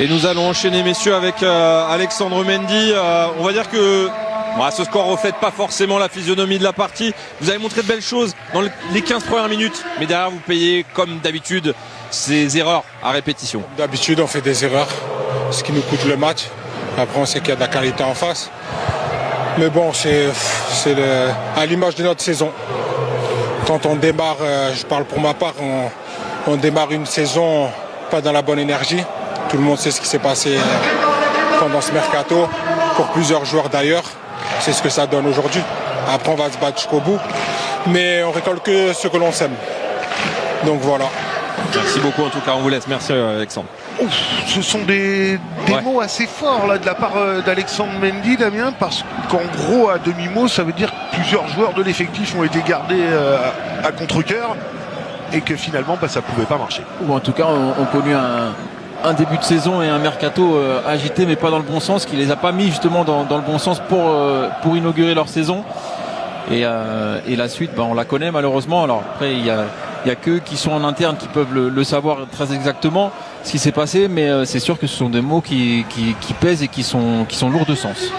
Et nous allons enchaîner, messieurs, avec Alexandre Mendy. On va dire que ce score ne reflète pas forcément la physionomie de la partie. Vous avez montré de belles choses dans les 15 premières minutes, mais derrière vous payez comme d'habitude ces erreurs à répétition. D'habitude on fait des erreurs, ce qui nous coûte le match. Après on sait qu'il y a de la qualité en face. Mais bon, c'est à l'image de notre saison. Quand on démarre, je parle pour ma part, on démarre une saison pas dans la bonne énergie. Tout le monde sait ce qui s'est passé pendant ce mercato, pour plusieurs joueurs d'ailleurs. C'est ce que ça donne aujourd'hui. Après on va se battre jusqu'au bout, mais on récolte que ce que l'on sème. Donc voilà. Merci beaucoup en tout cas, on vous laisse. Merci Alexandre. Ce sont des mots assez forts là de la part d'Alexandre Mendy, Damien, parce qu'en gros à demi-mot ça veut dire que plusieurs joueurs de l'effectif ont été gardés à contre-cœur et que finalement ça pouvait pas marcher. Ou en tout cas on connu un début de saison et un mercato agité mais pas dans le bon sens, qui les a pas mis justement dans le bon sens pour inaugurer leur saison. Et la suite on la connaît malheureusement. Alors après il y a qu'eux qui sont en interne qui peuvent le savoir très exactement ce qui s'est passé, mais c'est sûr que ce sont des mots qui pèsent et qui sont lourds de sens.